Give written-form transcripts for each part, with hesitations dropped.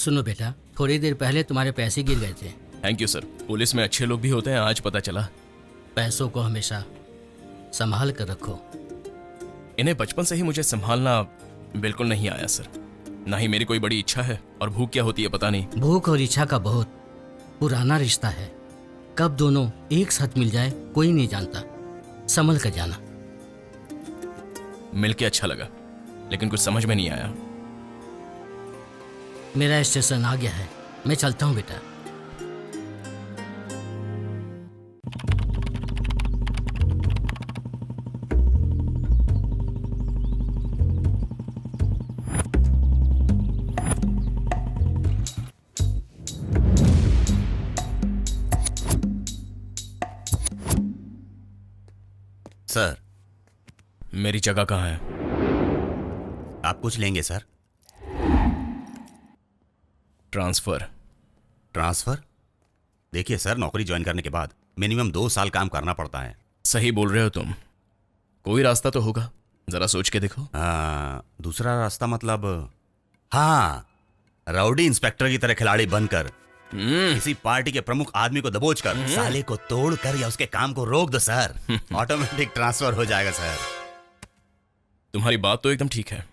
सुनो बेटा, थोड़ी देर पहले तुम्हारे पैसे गिर गए थे। Thank you sir. पुलिस में अच्छे लोग भी होते हैं, आज पता चला। पैसों को हमेशा संभाल कर रखो। इन्हें बचपन से ही मुझे संभालना बिल्कुल नहीं आया सर। ना ही मेरी कोई बड़ी इच्छा है, और भूख क्या होती है पता नहीं। भूख और इच्छा का बहुत पुराना रिश्ता है। कब दोनों एक साथ मिल जाए कोई नहीं जानता। संभल कर जाना। मिलके अच्छा लगा, लेकिन कुछ समझ में नहीं आया। मेरा स्टेशन आ गया है, मैं चलता हूँ बेटा। सर, मेरी जगह कहाँ है? आप कुछ लेंगे सर? ट्रांसफर। ट्रांसफर? देखिए सर, नौकरी ज्वाइन करने के बाद मिनिमम 2 साल काम करना पड़ता है। सही बोल रहे हो तुम। कोई रास्ता तो होगा, जरा सोच के देखो। दूसरा रास्ता मतलब? हाँ, राउडी इंस्पेक्टर की तरह खिलाड़ी बनकर किसी पार्टी के प्रमुख आदमी को दबोचकर साले को तोड़कर या उसके काम को रोक दो सर। ऑटोमेटिक ट्रांसफर हो जाएगा सर। तुम्हारी बात तो एकदम ठीक है,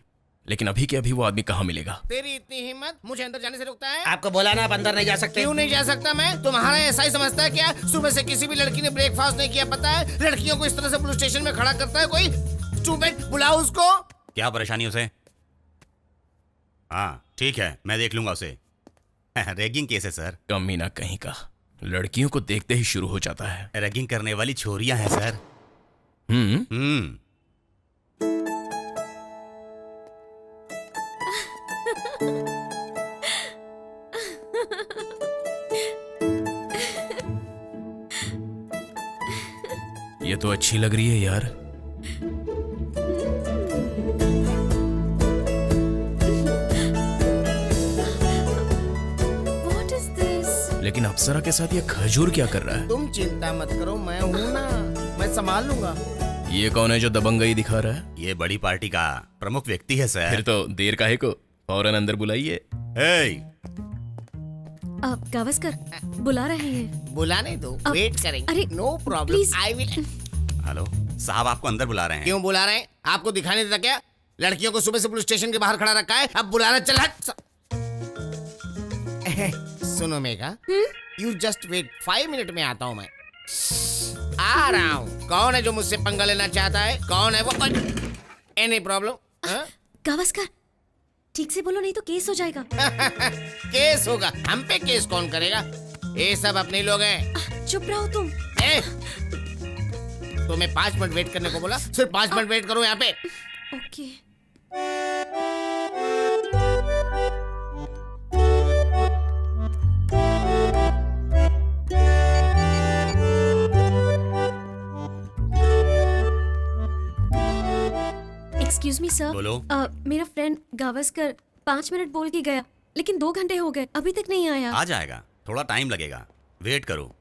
लेकिन अभी के अभी वो आदमी कहाँ मिलेगा? तेरी इतनी हिम्मत मुझे अंदर जाने से रोकता है? आपको बोला ना आप अंदर नहीं जा सकते। क्यों नहीं जा सकता मैं? तुम्हारा ऐसा ही समझता है क्या? सुबह से किसी भी लड़की ने ब्रेकफास्ट नहीं किया, पता है? लड़कियों को इस तरह से पुलिस स्टेशन में खड़ा करता है कोई? स्टूपिड, बुलाओ उसको। क्या परेशानी उसे? हाँ ठीक है, मैं देख लूंगा उसे। रैगिंग केस है सर। कमीना कहीं का, लड़कियों को देखते ही शुरू हो जाता है। रैगिंग करने वाली छोरियां हैं सर। ये तो अच्छी लग रही है यार। लेकिन अप्सरा के साथ ये खजूर क्या कर रहा है? तुम चिंता मत करो, मैं हूँ ना, मैं संभाल लूंगा। ये कौन है जो दबंगई दिखा रहा है? ये बड़ी पार्टी का प्रमुख व्यक्ति है सर। फिर तो देर काहे को, फौरन अंदर बुलाइए। आप गावस्कर बुला रहे हैं। बुलाने दो, वेट करेंगे। अरे, no problem, please. I will. Hello साहब, आपको अंदर बुला रहे हैं। क्यों बुला रहे हैं? आपको दिखाई नहीं देता क्या? लड़कियों को सुबह से पुलिस स्टेशन के बाहर खड़ा रखा है, अब बुलाना चल। सुनो Megha, you just wait, 5 minute में आता हूँ मैं। आ रहा हूँ। कौन है जो मुझसे पंगा लेना चाहता है? कौन है वो? Any problem? गावस्कर ठीक से बोलो, नहीं तो केस हो जाएगा। केस होगा? हम पे केस कौन करेगा? ये सब अपने लोग हैं। चुप रहो तुम। तो मैं 5 मिनट वेट करने को बोला, सिर्फ 5 मिनट वेट करो यहाँ पे। ओके। Excuse me sir. बोलो। मेरा फ्रेंड गावस्कर 5 मिनट बोल के गया, लेकिन 2 घंटे हो गए, अभी तक नहीं आया। आ जाएगा, थोड़ा टाइम लगेगा, वेट करो।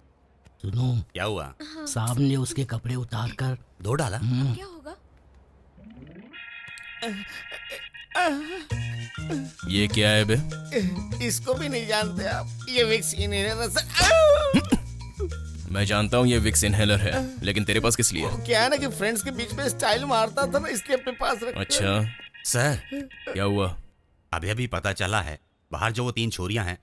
सुनो, क्या हुआ? साहब ने उसके कपड़े उतार कर धो डाला? क्या होगा? ये क्या है बे? इसको भी नहीं जानते आप? ये विक्स इनहेलर सर। मैं जानता हूँ ये विक्स इनहेलर है, लेकिन तेरे पास किस लिए? क्या है ना कि फ्रेंड्स के बीच में स्टाइल मारता था ना, इसलिए अपने पास रखा। अच्छा, सर क्या हुआ? अभी अभी पता चला है, बाहर जो वो 3 छोरियां हैं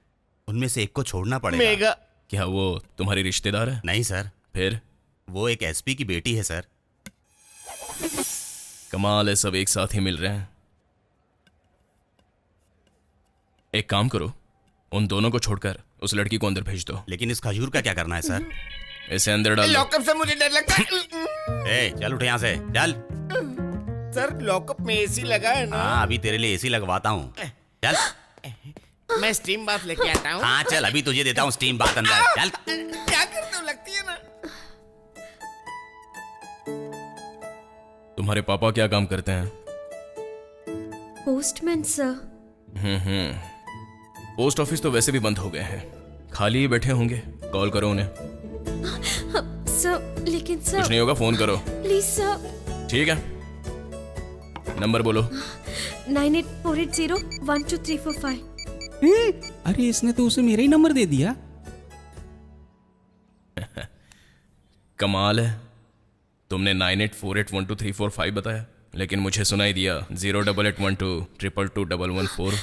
उनमें से एक को छोड़ना पड़ेगा। मेगा, क्या वो तुम्हारी रिश्तेदार है? नहीं सर, फिर? वो एक एसपी की बेटी है सर। कमाल है, सब एक साथ ही मिल रहे हैं। एक काम करो, उन दोनों को छोड़कर उस लड़की को अंदर भेज दो। लेकिन इस खजूर का क्या करना है सर? इसे अंदर डाल दो। लॉकअप से मुझे डर लगता है। ए, चल उठ यहाँ से, चल। सर लॉकअप में एसी लगा है ना? हाँ, अभी तेरे लिए एसी लगवाता हूँ, चल। मैं स्टीम बाथ लेके आता हूँ। हाँ चल, अभी तुझे देता हूँ स्टीम बाथ, अंदर चल। क्या करते हो, लगती है ना? तुम्हारे पापा क्या काम करते हैं? Postman sir. पोस्ट ऑफिस तो वैसे भी बंद हो गए हैं, खाली ही बैठे होंगे। कॉल करो उन्हें। सर लेकिन कुछ सर नहीं होगा, फोन करो। Please sir. ठीक है, नंबर बोलो। 9848012345। अरे इसने तो उसे मेरा ही नंबर दे दिया। कमाल है, तुमने 9848123445 बताया, लेकिन मुझे सुनाई दिया 08812222114।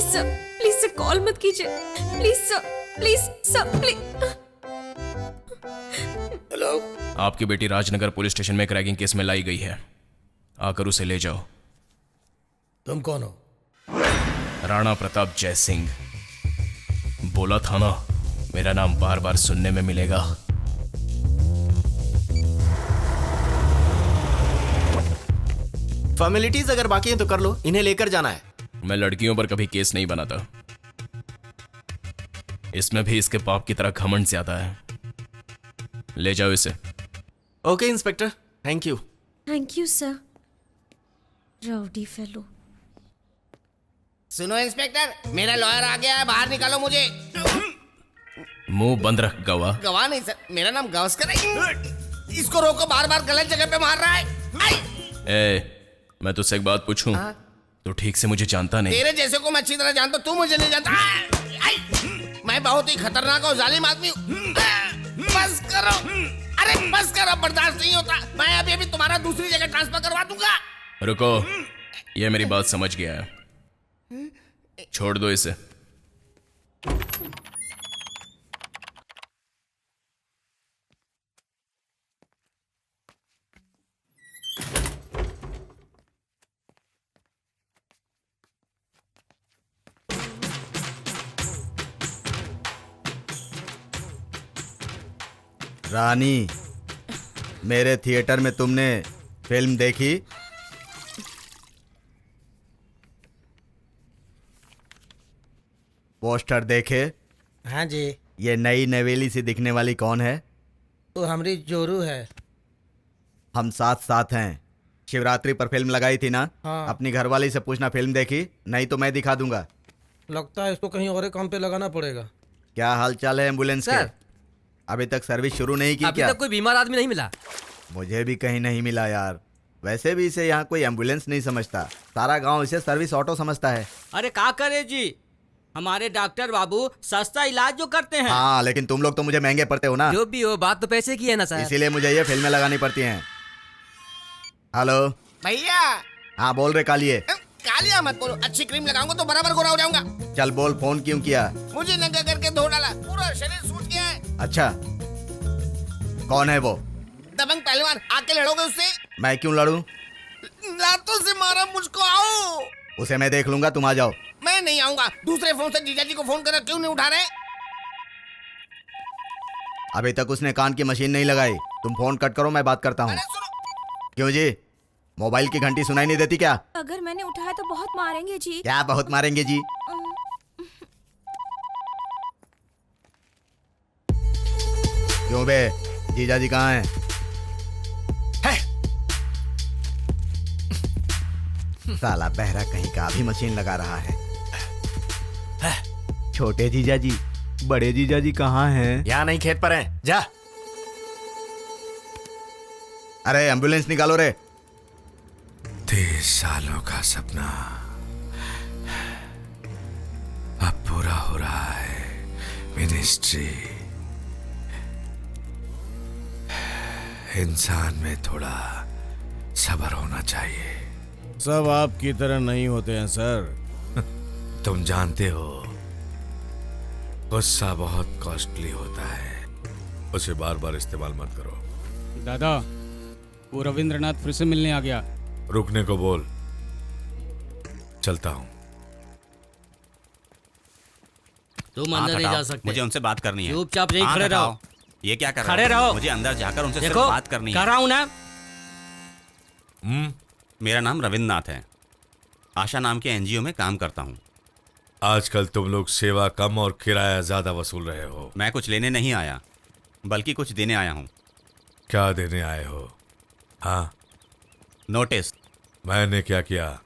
सर प्लीज सर कॉल मत कीजिए, प्लीज सर प्लीज। आपकी बेटी राजनगर पुलिस स्टेशन में क्रैकिंग केस में लाई गई है, आकर उसे ले जाओ। तुम कौन हो? राणा प्रताप जय सिंह। बोला था ना, मेरा नाम बार बार सुनने में मिलेगा। फॉर्मेलिटीज अगर बाकी हैं तो कर लो, इन्हें लेकर जाना है। मैं लड़कियों पर कभी केस नहीं बनाता, इसमें भी इसके बाप की तरह घमंड ज्यादा है। ले जाओ इसे। Okay inspector, thank you. Thank you sir. Rowdy fellow. सुनो इंस्पेक्टर, मेरा लॉयर आ गया है, बाहर निकालो मुझे। मुंह बंद रख गवाह। गवाह नहीं सर, मेरा नाम गावस्कर है। इसको रोको, बार बार गलत जगह पे मार रहा है। आई! मैं तुझसे एक बात पूछूं? तो ठीक से मुझे जानता नहीं। तेरे जैसे को मैं अच्छी तरह जानता हूं, तू मुझे नहीं जानता। आई! मैं बहुत ही खतरनाक और जालिम आदमी हूँ। बस करो, अरे बस करो, बर्दाश्त नहीं होता। मैं अभी अभी तुम्हारा दूसरी जगह ट्रांसफर करवा दूंगा। रुको, ये मेरी बात समझ गया है, छोड़ दो इसे। रानी, मेरे थिएटर में तुमने फिल्म देखी? पोस्टर देखे? हाँ जी। ये नई नवेली सी दिखने वाली कौन है? तो हमारी जोरू है। हम साथ साथ हैं। शिवरात्रि पर फिल्म लगाई थी ना? हाँ। अपनी घरवाली से पूछना फिल्म देखी, नहीं तो मैं दिखा दूंगा। लगता है इसको कहीं और काम पे लगाना पड़ेगा। क्या हाल चाल है एम्बुलेंस के? सर। अभी तक सर्विस शुरू नहीं की अभी क्या? तक कोई बीमार आदमी नहीं मिला। मुझे भी कहीं नहीं मिला यार। वैसे भी इसे यहाँ कोई एम्बुलेंस नहीं समझता, सारा गांव इसे सर्विस ऑटो समझता है। अरे का करे जी, हमारे डॉक्टर बाबू सस्ता इलाज जो करते हैं। हाँ, लेकिन तुम लोग तो मुझे महंगे पड़ते हो ना, जो भी हो, बात तो पैसे की है ना सर। इसीलिए मुझे ये फिल्में लगानी पड़ती हैं। हेलो भैया। हाँ बोल रहे कालिए। कालिया मत बोलो, अच्छी क्रीम लगाऊंगा तो बराबर गोरा हो जाऊंगा। चल बोल, फोन क्यों किया? मुझे नंगा करके धो डाला, पूरा शरीर सूज गया है। अच्छा, कौन है वो? दबंग पहलवान, आके लड़ोगे उससे? मैं क्यों लड़ूं? लातों से मारा मुझको, आओ। उसे मैं देख लूंगा, तुम आ जाओ। मैं नहीं आऊंगा, दूसरे फोन से जीजा जी को फोन करा, क्यों नहीं उठा रहे? अभी तक उसने कान की मशीन नहीं लगाई, तुम फोन कट करो, मैं बात करता हूँ। अरे सुनो, क्यों जी, मोबाइल की घंटी सुनाई नहीं देती क्या? अगर मैंने उठाया तो बहुत मारेंगे जी। क्या बहुत मारेंगे जी? क्यों बे, जीजा जी कहाँ हैं? साला बहरा कहीं का भी मशीन लगा रहा है। छोटे जीजा जी, बड़े जीजा जी कहाँ हैं? यहाँ नहीं, खेत पर है, जा। अरे एम्बुलेंस निकालो रे। 30 सालों का सपना अब पूरा हो रहा है। मिनिस्ट्री, इंसान में थोड़ा सब्र होना चाहिए। सब आपकी तरह नहीं होते हैं सर। तुम जानते हो, गुस्सा बहुत कॉस्टली होता है, उसे बार बार इस्तेमाल मत करो। दादा, वो रविंद्रनाथ फिर से मिलने आ गया। रुकने को बोल, चलता हूं। तुम अंदर नहीं जा सकते। मुझे उनसे बात करनी है। चुपचाप यहीं आंख खड़े हटाओ। रहो। ये क्या कर खड़े रहे हो? रहो। मुझे अंदर जाकर उनसे सिर्फ देखो, बात करनी कर है। रहा हूं ना। मेरा नाम रविंद्रनाथ है, आशा नाम के एनजीओ में काम करता हूँ। आजकल तुम लोग सेवा कम और किराया ज्यादा वसूल रहे हो। मैं कुछ लेने नहीं आया, बल्कि कुछ देने आया हूँ। क्या देने आए हो? हाँ, नोटिस। मैंने क्या किया?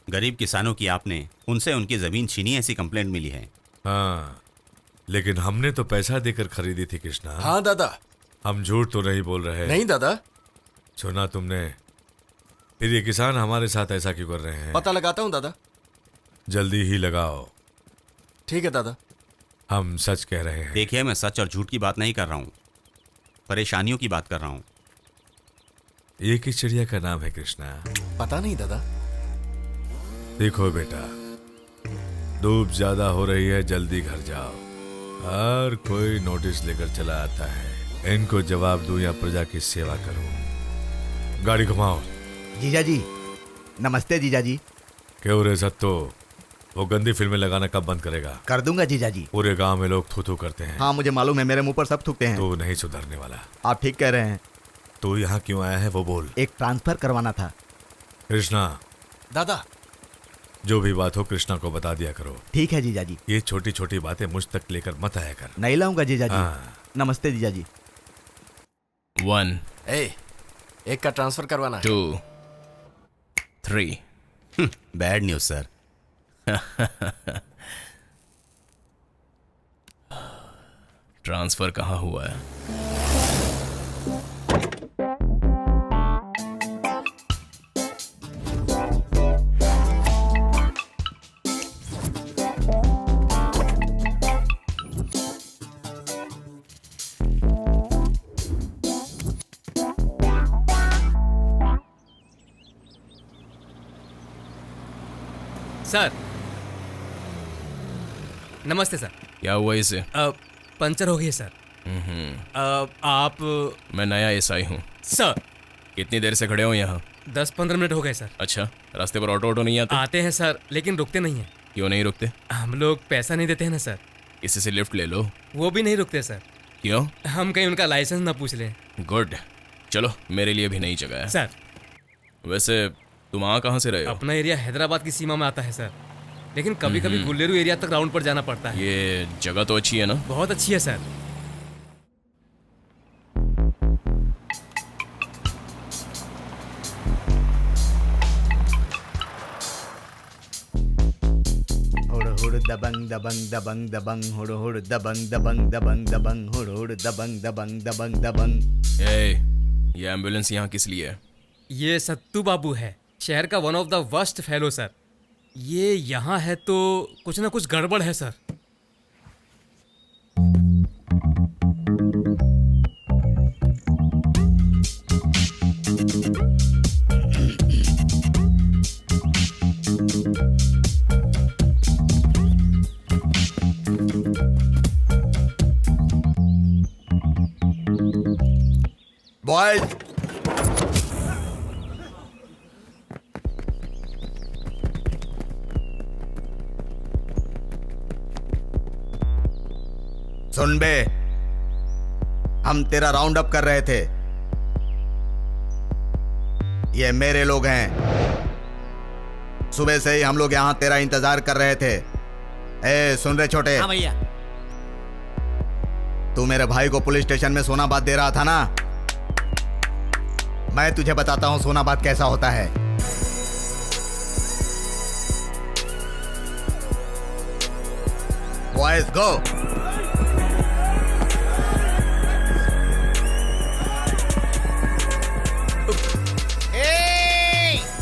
गरीब किसानों की आपने उनसे उनकी जमीन छीनी, ऐसी कंप्लेंट मिली है। हाँ, लेकिन हमने तो पैसा देकर खरीदी थी कृष्णा। हाँ दादा। हम झूठ तो नहीं बोल रहे। नहीं दादा। सुना तुमने, फिर ये किसान हमारे साथ ऐसा क्यों कर रहे हैं? पता लगाता हूँ दादा। जल्दी ही लगाओ। ठीक है दादा। हम सच कह रहे हैं। देखिए, मैं सच और झूठ की बात नहीं कर रहा हूँ, परेशानियों की बात कर रहा हूँ। एक ही चिड़िया का नाम है कृष्णा। पता नहीं दादा। देखो बेटा, धूप ज्यादा हो रही है, जल्दी घर जाओ। हर कोई नोटिस लेकर चला आता है, इनको जवाब दूं या प्रजा की सेवा करूं? गाड़ी घुमाओ। जीजा जी नमस्ते। जीजा जी क्यों रे सत्तो, वो गंदी फिल्में लगाना कब बंद करेगा? कर दूंगा जीजा जी। पूरे गांव में लोग थू थू करते हैं। हाँ मुझे मालूम है, मेरे मुंह पर सब थूकते हैं। तू नहीं सुधरने वाला। आप ठीक कह रहे हैं। तू यहाँ क्यों आया है वो बोल। एक ट्रांसफर करवाना था। कृष्णा। दादा। जो भी बात हो कृष्णा को बता दिया करो। ठीक है जीजा जी। ये छोटी छोटी बातें मुझ तक लेकर मत आया कर। नहीं लाऊंगा जीजा जी। हाँ। नमस्ते जीजा जी। 1 एक का ट्रांसफर करवाना है। 2 3 बैड न्यूज सर। ट्रांसफर कहाँ हुआ है? सर नमस्ते सर। क्या हुआ इसे? पंचर हो गई है सर। आप? मैं नया एसआई हूँ सर। कितनी देर से खड़े हो यहाँ? 10-15 मिनट हो गए सर। अच्छा, रास्ते पर ऑटो नहीं आते? आते हैं सर, लेकिन रुकते नहीं हैं। क्यों नहीं रुकते? हम लोग पैसा नहीं देते हैं ना सर। किसी से लिफ्ट ले लो। वो भी नहीं रुकते सर। क्यों? हम कहीं उनका लाइसेंस ना पूछ लें। गुड, चलो मेरे लिए भी नई जगह है। सर वैसे तुम वहाँ कहाँ से रहे हो? अपना एरिया हैदराबाद की सीमा में आता है सर, लेकिन कभी कभी गुल्लेरू एरिया तक राउंड पर जाना पड़ता है। ये जगह तो अच्छी है ना? बहुत अच्छी है सर। हुड़ दबंग दबंग दबंग दबंग हुड़ दबंग दबंग दबंग दबंग हुड़ दबंग दबंग दबंग दबंग। ये एम्बुलेंस यहाँ किस लिए है? ये सत्तू बाबू है, शहर का one of the worst fellow sir. ये यहाँ है तो कुछ ना कुछ गड़बड़ है सर। बॉयज सुन बे, हम तेरा राउंड अप कर रहे थे। ये मेरे लोग हैं। सुबह से ही हम लोग यहां तेरा इंतजार कर रहे थे। ए सुन रहे छोटे? हाँ भैया। तू मेरे भाई को पुलिस स्टेशन में सोनाबाद दे रहा था ना? मैं तुझे बताता हूं सोनाबाद कैसा होता है। बॉयज गो।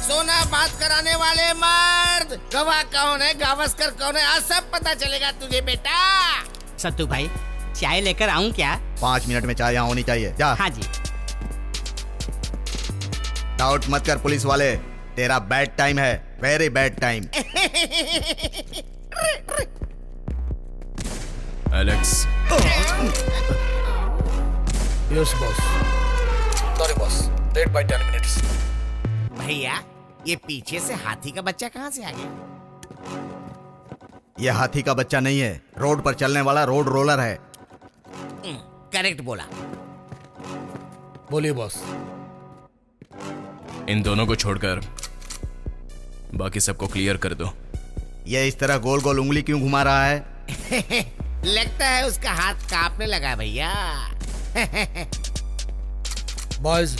सोना बात कराने वाले मर्द, गवाह कौन है, गावस्कर कौन है, आज सब पता चलेगा तुझे बेटा। सत्तू भाई चाय लेकर आऊं क्या? 5 मिनट में चाय यहाँ होनी चाहिए। जा। हाँ जी। डाउट मत कर पुलिस वाले, तेरा बैड टाइम है, very bad time. Alex. Yes boss. Sorry boss, late by 10 minutes. भैया ये पीछे से हाथी का बच्चा कहाँ से आ गया? ये हाथी का बच्चा नहीं है, रोड पर चलने वाला रोड रोलर है। करेक्ट बोला। बोलिए बॉस। इन दोनों को छोड़कर बाकी सबको क्लियर कर दो। ये इस तरह गोल गोल उंगली क्यों घुमा रहा है? लगता है उसका हाथ कांपने लगा भैया। बॉयज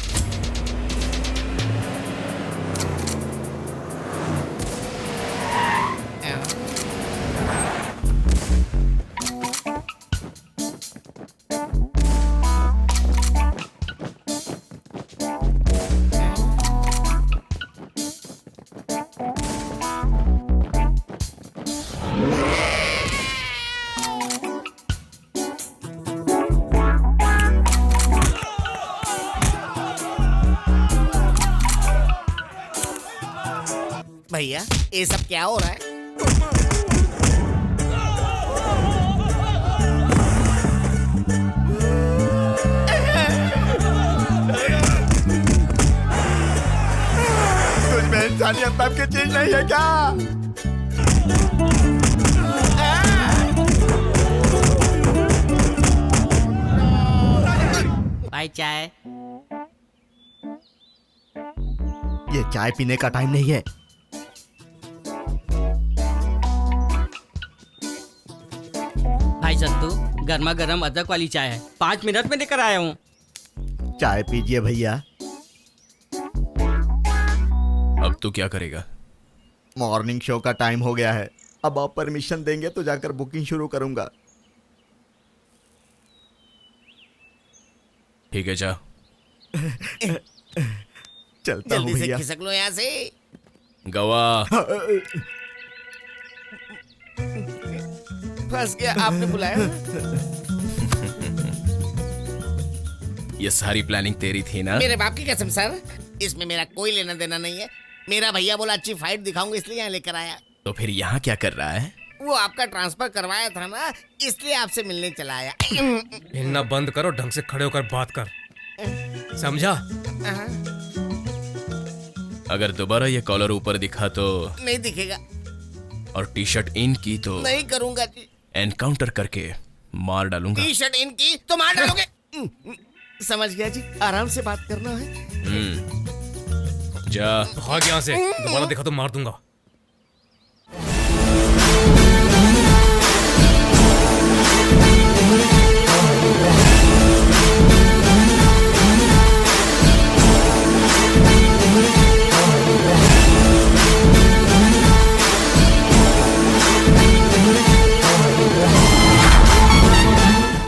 भैया ये सब क्या हो रहा है? कुछ में इंसानियत नाम की चीज नहीं है क्या? भाई चाय। ये चाय पीने का टाइम नहीं है। भाई सत्तू, गर्मा गर्म अदरक वाली चाय है, 5 मिनट में लेकर आया हूँ। चाय पीजिए भैया। अब तू क्या करेगा? मॉर्निंग शो का टाइम हो गया है। अब आप परमिशन देंगे तो जाकर बुकिंग शुरू करूंगा। ठीक है, जा। चलता हूँ जल्दी से भैया। खिसक लो यहाँ से। गवा। फंस गया, आपने बुलाया। ये सारी प्लानिंग तेरी थी ना? मेरे बाप की कसम सर, इसमें मेरा कोई लेना देना नहीं है। मेरा भैया बोला अच्छी फाइट दिखाऊंगा इसलिए यहाँ लेकर आया। तो फिर यहाँ क्या कर रहा है? वो आपका ट्रांसफर करवाया था ना, इसलिए आपसे मिलने चला आया। हिलना बंद करो, ढंग से खड़े होकर बात कर, समझा? अगर दोबारा ये कॉलर ऊपर दिखा तो? नहीं दिखेगा। और टी शर्ट इन की तो? नहीं करूंगा जी। एनकाउंटर करके मार डालूंगा। टी शर्ट इनकी तो मार डालोगे। समझ गया जी, आराम से बात करना है। जा। भाग यहाँ से, दोबारा देखा तो मार दूंगा।